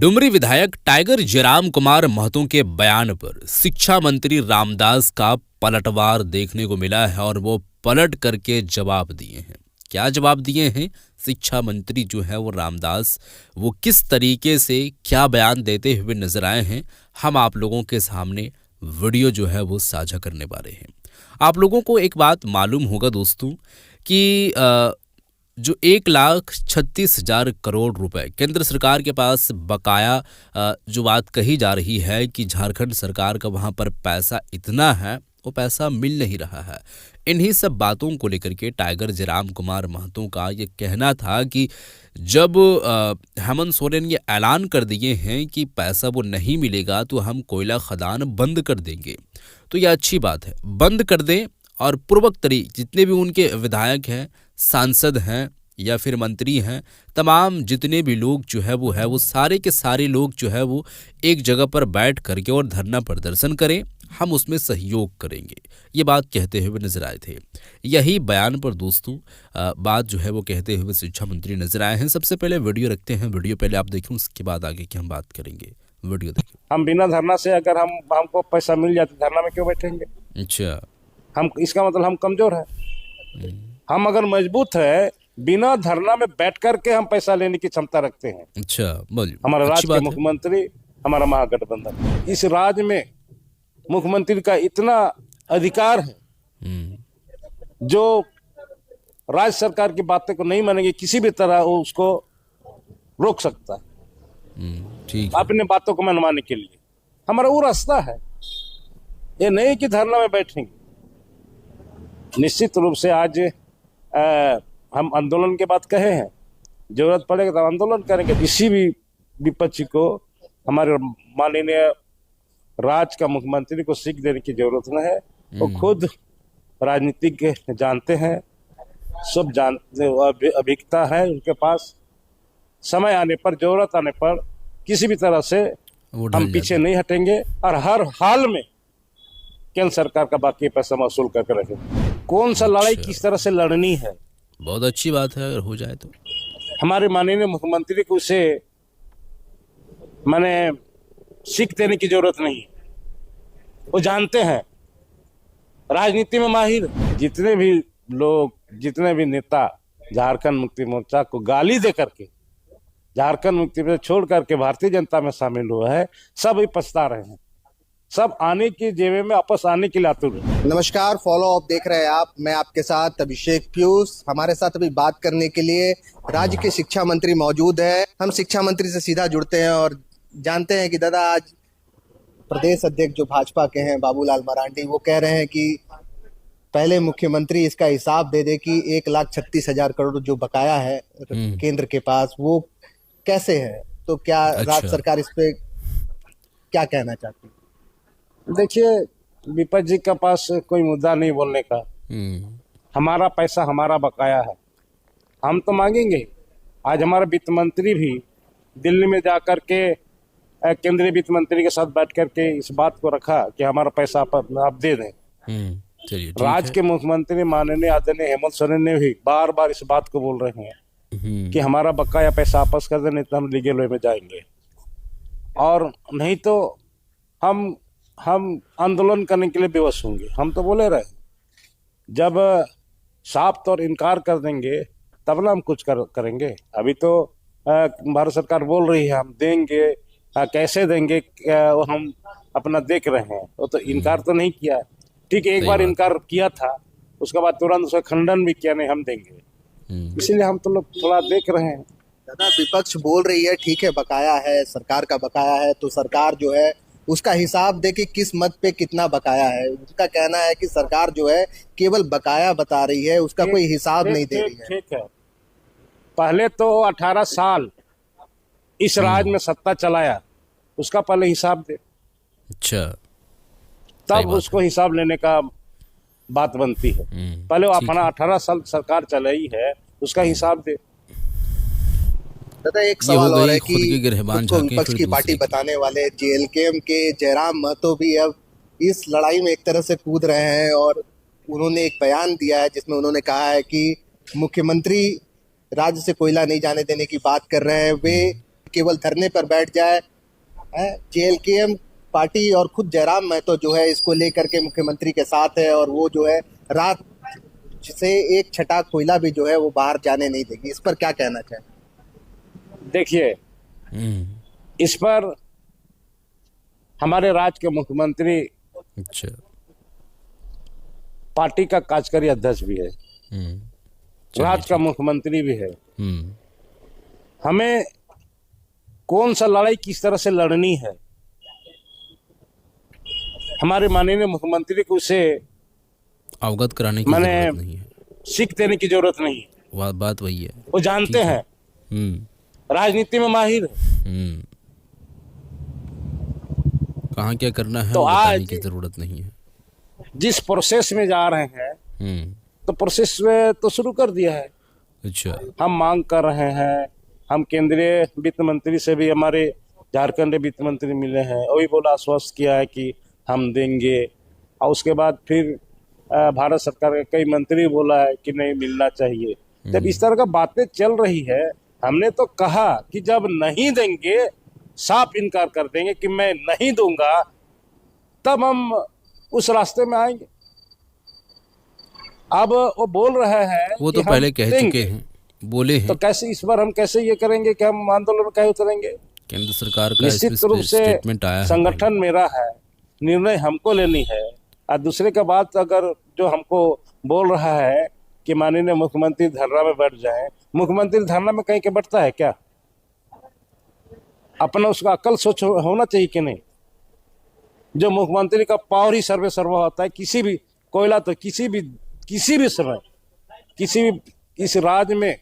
डुमरी विधायक टाइगर जयराम कुमार महतो के बयान पर शिक्षा मंत्री रामदास का पलटवार देखने को मिला है और वो पलट करके जवाब दिए हैं। क्या जवाब दिए हैं शिक्षा मंत्री जो है वो रामदास, वो किस तरीके से क्या बयान देते हुए नजर आए हैं, हम आप लोगों के सामने वीडियो जो है वो साझा करने वाले हैं। आप लोगों को एक बात मालूम होगा दोस्तों कि जो 1,36,000 करोड़ रुपए केंद्र सरकार के पास बकाया जो बात कही जा रही है कि झारखंड सरकार का वहां पर पैसा इतना है, वो पैसा मिल नहीं रहा है। इन्हीं सब बातों को लेकर के टाइगर जयराम कुमार महतो का ये कहना था कि जब हेमंत सोरेन ये ऐलान कर दिए हैं कि पैसा वो नहीं मिलेगा तो हम कोयला खदान बंद कर देंगे, तो ये अच्छी बात है, बंद कर दें और पूर्वक जितने भी उनके विधायक हैं, सांसद हैं या फिर मंत्री हैं, तमाम जितने भी लोग जो है वो सारे के सारे लोग जो है वो एक जगह पर बैठ करके और धरना प्रदर्शन करें, हम उसमें सहयोग करेंगे, ये बात कहते हुए नजर आए थे। यही बयान पर दोस्तों बात जो है वो कहते हुए शिक्षा मंत्री नजर आए हैं। सबसे पहले वीडियो रखते हैं, वीडियो पहले आप देखें, उसके बाद आगे की हम बात करेंगे। वीडियो देखिए। हम बिना धरना से अगर हमको पैसा मिल जाए तो धरना में क्यों बैठेंगे? अच्छा, हम इसका मतलब हम कमजोर है? हम अगर मजबूत है, बिना धरना में बैठ करके हम पैसा लेने की क्षमता रखते हैं। अच्छा, बोलिए। हमारा राज्य के मुख्यमंत्री, हमारा महागठबंधन, इस राज्य में मुख्यमंत्री का इतना अधिकार है जो राज्य सरकार की बातें को नहीं मानेंगे, किसी भी तरह वो उसको रोक सकता है ठीक अपने बातों को मनवाने के लिए। हमारा वो रास्ता है, ये नहीं कि धरना में बैठेंगे। निश्चित रूप से आज हम आंदोलन की बात कहे हैं, जरूरत पड़ेगा तो आंदोलन करेंगे। किसी भी विपक्षी को हमारे माननीय राज्य का मुख्यमंत्री को सीख देने की जरूरत न है। वो खुद राजनीतिक जानते हैं, सब जानते, अभिज्ञता है उनके पास। समय आने पर, जरूरत आने पर किसी भी तरह से हम पीछे नहीं हटेंगे और हर हाल में केंद्र सरकार का बाकी पैसा वसूल करके रखेंगे। कौन सा लड़ाई किस तरह से लड़नी है, बहुत अच्छी बात है अगर हो जाए तो। हमारे माननीय मुख्यमंत्री को उसे माने सीख देने की जरूरत नहीं। वो जानते हैं, राजनीति में माहिर। जितने भी लोग, जितने भी नेता झारखंड मुक्ति मोर्चा को गाली दे करके झारखंड मुक्ति मोर्चा छोड़ करके भारतीय जनता में शामिल हुआ है, सब ही पछता रहे हैं, सब आने की जेबे में वापस आने के लिए आतुर है। नमस्कार, फॉलो अप देख रहे हैं आप, मैं आपके साथ अभिषेक पीयूष। हमारे साथ अभी बात करने के लिए राज्य के शिक्षा मंत्री मौजूद है। हम शिक्षा मंत्री से सीधा जुड़ते हैं और जानते हैं कि दादा, आज प्रदेश अध्यक्ष जो भाजपा के हैं बाबूलाल मरांडी, वो कह रहे हैं कि पहले मुख्यमंत्री इसका हिसाब दे दे कि 1,36,000 करोड़ जो बकाया है केंद्र के पास, वो कैसे है। तो क्या राज्य सरकार इस पे क्या कहना चाहती है? देखिए, विपक्ष जी के पास कोई मुद्दा नहीं बोलने का। हमारा पैसा हमारा बकाया है, हम तो मांगेंगे। आज हमारा वित्त मंत्री भी दिल्ली में जाकर के केंद्रीय वित्त मंत्री के साथ बैठ करके इस बात को रखा कि हमारा पैसा आप दे दें। राज्य के मुख्यमंत्री माननीय आदरणीय हेमंत सोरेन ने भी बार बार इस बात को बोल रहे हैं कि हमारा बकाया पैसा वापस कर दें, नहीं तो हम लीगल वे में जाएंगे और नहीं तो हम आंदोलन करने के लिए बेवश होंगे। हम तो बोले रहे, जब साफ तौर इनकार कर देंगे तब ना हम कुछ करेंगे। अभी तो भारत सरकार बोल रही है हम देंगे, कैसे देंगे वो हम अपना देख रहे हैं। वो तो इनकार तो नहीं किया, ठीक है, एक बार इनकार किया था, उसके बाद तुरंत उसका खंडन भी किया, नहीं हम देंगे। इसीलिए हम तो लोग थोड़ा देख रहे हैं। दादा, विपक्ष बोल रही है ठीक है बकाया है, सरकार का बकाया है, तो सरकार जो है उसका हिसाब दे कि किस मद पे कितना बकाया है। उनका कहना है कि सरकार जो है केवल बकाया बता रही है, उसका कोई हिसाब नहीं दे रही है। ठीक है, पहले तो 18 साल इस राज्य में सत्ता चलाया, उसका पहले हिसाब दे। अच्छा, तब उसको हिसाब लेने का बात बनती है। पहले वो अपना 18 साल सरकार चलाई है, उसका हिसाब दे। दादा, एक सवाल और है कि विपक्ष की पार्टी बताने वाले जेएलकेएम के जयराम महतो भी अब इस लड़ाई में एक तरह से कूद रहे हैं और उन्होंने एक बयान दिया है जिसमें उन्होंने कहा है कि मुख्यमंत्री राज्य से कोयला नहीं जाने देने की बात कर रहे हैं। वे केवल धरने पर बैठ जाए। जेएलकेएम पार्टी और खुद जयराम महतो जो है इसको लेकर के मुख्यमंत्री के साथ है, और वो जो है रात से एक छटाक कोयला भी जो है वो बाहर जाने नहीं देगी। इस पर क्या कहना चाहें? देखिए, इस पर हमारे राज्य के मुख्यमंत्री अच्छा, पार्टी का कार्यकारी अध्यक्ष भी है, राज्य का मुख्यमंत्री भी है। हमें कौन सा लड़ाई किस तरह से लड़नी है, हमारे माननीय मुख्यमंत्री को उसे अवगत कराने की जरूरत नहीं है, सीख देने की जरूरत नहीं है। बात वही है, वो जानते हैं, राजनीति में माहिर है। कहाँ क्या करना है तो बताने की जरूरत नहीं है। जिस प्रोसेस में जा रहे हैं तो प्रोसेस में तो शुरू कर दिया है। अच्छा, हम मांग कर रहे हैं, हम केंद्रीय वित्त मंत्री से भी, हमारे झारखंड वित्त मंत्री मिले हैं, वही बोला, आश्वस्त किया है कि हम देंगे। और उसके बाद फिर भारत सरकार के कई मंत्री बोला है कि नहीं मिलना चाहिए। जब इस तरह का बातें चल रही है, हमने तो कहा कि जब नहीं देंगे, साफ इनकार कर देंगे कि मैं नहीं दूंगा, तब हम उस रास्ते में आएंगे। अब वो बोल रहे हैं, वो तो पहले कह चुके हैं, बोले हैं, तो कैसे इस बार हम कैसे ये करेंगे कि हम आंदोलन में कैसे उतरेंगे? केंद्र सरकार का निश्चित रूप से स्टेटमेंट आया है, संगठन मेरा है, निर्णय हमको लेनी है। और दूसरे का बात अगर जो हमको बोल रहा है कि माननीय मुख्यमंत्री धरना में बैठ जाए, मुख्यमंत्री धरना में कहीं के बैठता है क्या? अपना उसका अकल सोच होना चाहिए कि नहीं? जो मुख्यमंत्री का पावर ही सर्वे सर्वा होता है, किसी भी कोयला तो किसी भी समय इस राज्य में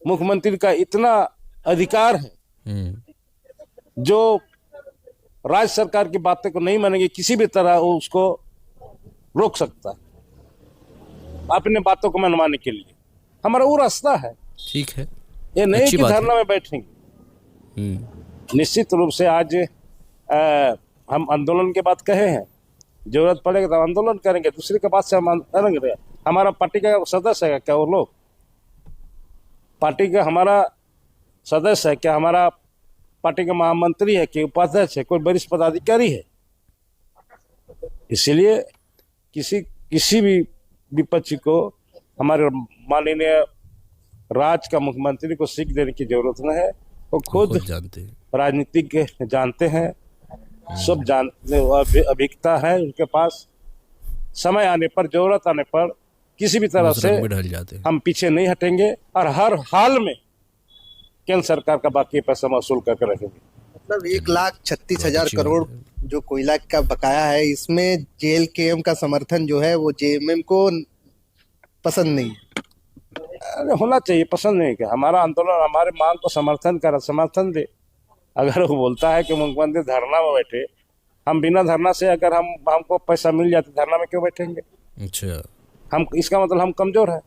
मुख्यमंत्री का इतना अधिकार है जो राज्य सरकार की बातें को नहीं मानेंगे, किसी भी तरह वो उसको रोक सकता है अपने बातों को मनवाने के लिए। हमारा वो रास्ता है, ठीक है, ये नहीं कि धरना में बैठेंगे। निश्चित रूप से आज हम आंदोलन की बात कहे हैं, जरूरत पड़ेगा तो आंदोलन करेंगे, दूसरे के बात से हम करेंगे। हमारा पार्टी का सदस्य है क्या वो लोग? पार्टी का हमारा सदस्य है क्या? हमारा पार्टी का महामंत्री है कि उपाध्यक्ष है, कोई वरिष्ठ पदाधिकारी है? इसलिए किसी भी विपक्षी को हमारे माननीय राज्य का मुख्यमंत्री को सीख देने की जरूरत नहीं है। वो खुद जानते हैं, राजनीतिज्ञ जानते हैं, सब जानते, अभिज्ञता है उनके पास। समय आने पर, जरूरत आने पर किसी भी तरह से हम पीछे नहीं हटेंगे और हर हाल में केंद्र सरकार का बाकी पैसा वसूल करके रखेंगे। मतलब 1,36,000 करोड़ जो कोयला का बकाया है, इसमें जेएलकेएम का समर्थन जो है वो जेएमएम को पसंद नहीं है। अरे होना चाहिए, पसंद नहीं क्या? हमारा आंदोलन हमारे मांग को समर्थन दे। अगर वो बोलता है कि मुख्यमंत्री धरना में बैठे, हम बिना धरना से अगर हमको पैसा मिल जाए तो धरना में क्यों बैठेंगे? अच्छा, हम इसका मतलब हम कमजोर है?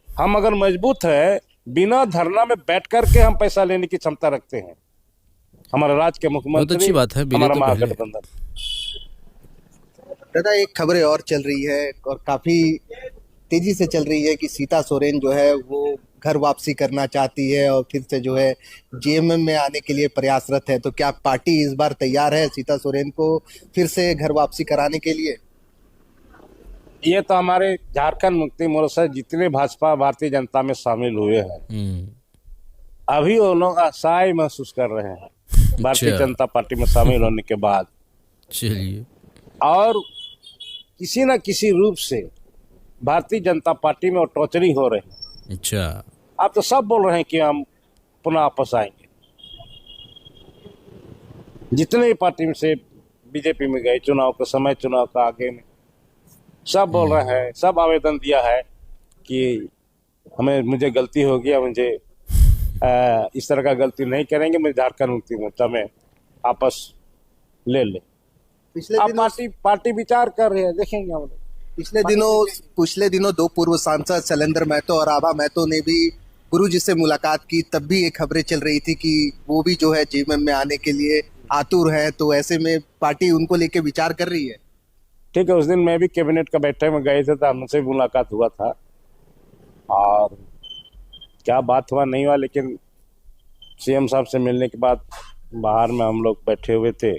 हम अगर मजबूत है, बिना धरना में बैठ करके हम पैसा लेने की क्षमता रखते हैं। हमारा राज्य के मुख्यमंत्री, अच्छी बात है, हमारा महागठबंधन। दादा, एक खबरें और चल रही है और काफी तेजी से चल रही है कि सीता सोरेन जो है वो घर वापसी करना चाहती है और फिर से जो है जेएमएम में आने के लिए प्रयासरत है। तो क्या पार्टी इस बार तैयार है सीता सोरेन को फिर से घर वापसी कराने के लिए? ये तो हमारे झारखंड मुक्ति मोर्चा जितने भाजपा भारतीय जनता में शामिल हुए हैं, अभी वो लोग असहाय महसूस कर रहे हैं भारतीय जनता पार्टी में शामिल होने के बाद। चलिए, और किसी न किसी रूप से भारतीय जनता पार्टी में वो टॉर्चरिंग हो रही है। अच्छा, आप तो सब बोल रहे हैं कि हम पुनः वापस आएंगे। जितने भी पार्टी में से बीजेपी में गए, चुनाव के समय, चुनाव का आगे में, सब बोल रहे हैं, सब आवेदन दिया है कि मुझे गलती हो गया, मुझे इस तरह का गलती नहीं करेंगे, मुझे झारखंड मुक्ति मोर्चा में आपस ले ले। पार्टी विचार कर रही है, देखेंगे हम लोग। पिछले दिनों 2 पूर्व सांसद शैलेंद्र महतो और आभा महतो ने भी गुरुजी से मुलाकात की, तब भी ये खबरें चल रही थी कि वो भी जो है जेएमएम में आने के लिए आतुर है। तो ऐसे में पार्टी उनको लेके विचार कर रही है। ठीक है, उस दिन मैं भी कैबिनेट का बैठक में गए थे तो हमसे मुलाकात हुआ था, और क्या बात हुआ नहीं हुआ, लेकिन सीएम साहब से मिलने के बाद बाहर में हम लोग बैठे हुए थे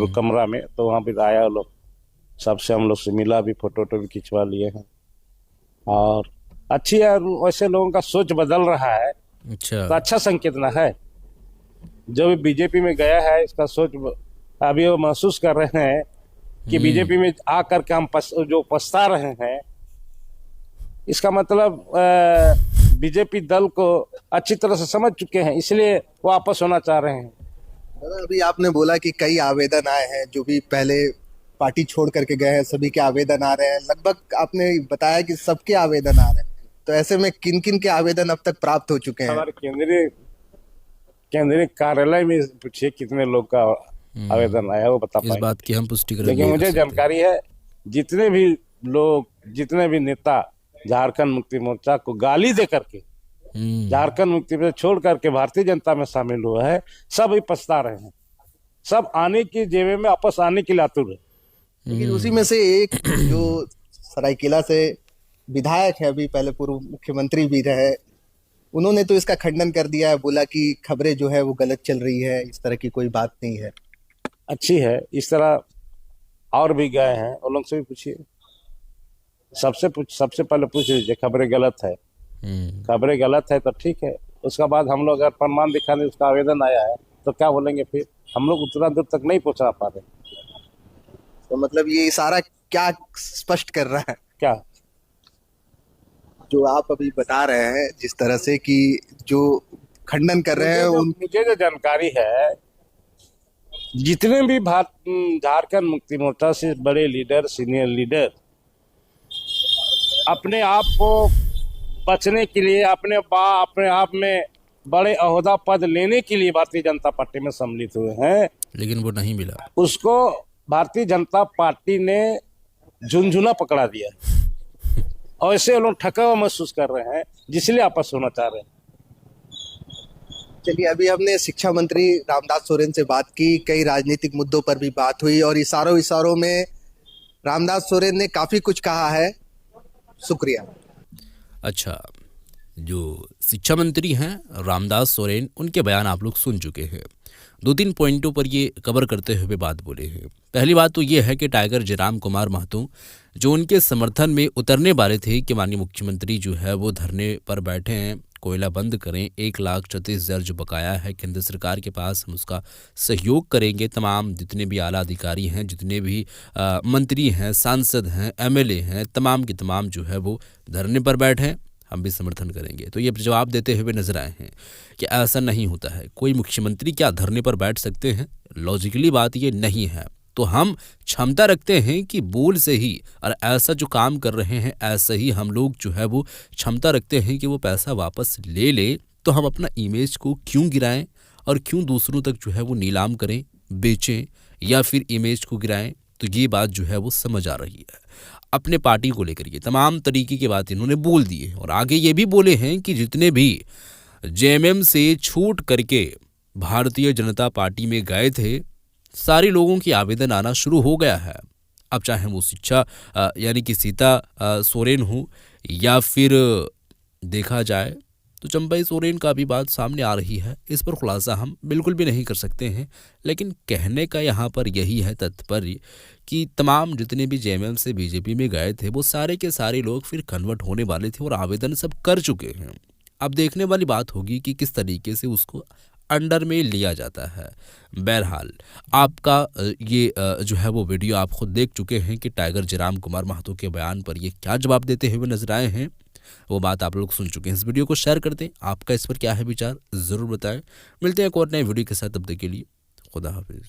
कमरा में, तो वहाँ भी आया लोग, सबसे हम लोग से मिला भी, फोटो वोटो भी खिंचवा लिए हैं। और अच्छी है, वैसे लोगों का सोच बदल रहा है अच्छा। तो अच्छा संकेत ना है। जो भी बीजेपी में गया है इसका सोच अभी वो महसूस कर रहे हैं कि बीजेपी में आकर के हम जो पछता रहे हैं, इसका मतलब बीजेपी दल को अच्छी तरह से समझ चुके हैं, इसलिए वापस होना चाह रहे हैं। दादा, अभी आपने बोला कि कई आवेदन आए हैं, जो भी पहले पार्टी छोड़ करके गए हैं सभी के आवेदन आ रहे हैं। लगभग आपने बताया कि सबके आवेदन आ रहे हैं, तो ऐसे में किन किन के आवेदन अब तक प्राप्त हो चुके हैं? हमारे केंद्रीय कार्यालय में पूछिए कितने लोग का आवेदन आया, वो बता इस पाएंगे। बात की हम पुष्टि करेंगे। लेकिन मुझे जानकारी है जितने भी लोग, जितने भी नेता झारखंड मुक्ति मोर्चा को गाली दे करके झारखंड मुक्ति मोर्चा छोड़ करके भारतीय जनता में शामिल हुआ है, सब ही पछता रहे हैं, सब आने की जेबे में वापस आने के लिए आतुर है। लेकिन उसी में से एक जो सरायकेला से विधायक है, अभी पहले पूर्व मुख्यमंत्री भी रहे, उन्होंने तो इसका खंडन कर दिया है, बोला कि खबरें जो है वो गलत चल रही है, इस तरह की कोई बात नहीं है। अच्छी है, इस तरह और भी गए हैं, उन लोग से भी पूछिए, सबसे पहले पूछ लीजिए खबरें गलत है। खबरें गलत है तो ठीक है, उसका बाद हम लोग अगर प्रमाण दिखाने उसका आवेदन आया है तो क्या बोलेंगे? फिर हम लोग उतना दूर तक नहीं पहुंचा पा रहे। तो मतलब ये इशारा क्या स्पष्ट कर रहा है? क्या जो आप अभी बता रहे हैं जिस तरह से कि जो खंडन कर रहे हैं मुझे जो जानकारी है, जितने भी झारखंड मुक्ति मोर्चा से बड़े लीडर, सीनियर लीडर अपने आप को बचने के लिए, अपने आप में बड़े ओहदा पद लेने के लिए भारतीय जनता पार्टी में सम्मिलित हुए हैं, लेकिन वो नहीं मिला। उसको भारतीय जनता पार्टी ने झुनझुना पकड़ा दिया और ऐसे लोग ठगा हुआ महसूस कर रहे हैं, जिसलिए आपस होना चाह रहे हैं। चलिए, अभी हमने शिक्षा मंत्री रामदास सोरेन से बात की, कई राजनीतिक मुद्दों पर भी बात हुई और इशारों में रामदास सोरेन ने काफी कुछ कहा है। शुक्रिया। अच्छा, जो शिक्षा मंत्री हैं रामदास सोरेन, उनके बयान आप लोग सुन चुके हैं। 2-3 पॉइंटों पर ये कवर करते हुए बात बोले हैं। पहली बात तो ये है कि टाइगर जयराम कुमार महतो जो उनके समर्थन में उतरने वाले थे कि माननीय मुख्यमंत्री जो है वो धरने पर बैठे हैं, कोयला बंद करें, 1,36,000 जो बकाया है केंद्र सरकार के पास, हम उसका सहयोग करेंगे। तमाम जितने भी आला अधिकारी हैं, जितने भी मंत्री हैं, सांसद हैं, एमएलए हैं, तमाम के तमाम जो है वो धरने पर बैठे, हम भी समर्थन करेंगे। तो ये जवाब देते हुए नजर आए हैं कि ऐसा नहीं होता है। कोई मुख्यमंत्री क्या धरने पर बैठ सकते हैं? लॉजिकली बात ये नहीं है। तो हम क्षमता रखते हैं कि बोल से ही, और ऐसा जो काम कर रहे हैं ऐसा ही हम लोग जो है वो क्षमता रखते हैं कि वो पैसा वापस ले ले। तो हम अपना इमेज को क्यों गिराएं और क्यों दूसरों तक जो है वो नीलाम करें, बेचें या फिर इमेज को गिराएं? तो ये बात जो है वो समझ आ रही है। अपने पार्टी को लेकर ये तमाम तरीके की बात इन्होंने बोल दी है और आगे ये भी बोले हैं कि जितने भी जेएमएम से छूट करके भारतीय जनता पार्टी में गए थे, सारे लोगों की आवेदन आना शुरू हो गया है। अब चाहे वो शिक्षा यानी कि सीता सोरेन हो या फिर देखा जाए तो चंपई सोरेन का भी बात सामने आ रही है। इस पर खुलासा हम बिल्कुल भी नहीं कर सकते हैं, लेकिन कहने का यहाँ पर यही है तात्पर्य कि तमाम जितने भी जेएमएम से बीजेपी में गए थे वो सारे के सारे लोग फिर कन्वर्ट होने वाले थे और आवेदन सब कर चुके हैं। अब देखने वाली बात होगी कि किस तरीके से उसको अंडर में लिया जाता है। बहरहाल आपका ये जो है वो वीडियो आप खुद देख चुके हैं कि टाइगर जयराम कुमार महतो के बयान पर ये क्या जवाब देते हुए नजर आए हैं, वो बात आप लोग सुन चुके हैं। इस वीडियो को शेयर कर दें, आपका इस पर क्या है विचार ज़रूर बताएं। मिलते हैं एक और नए वीडियो के साथ, तब तक के लिए खुदा हाफिज़।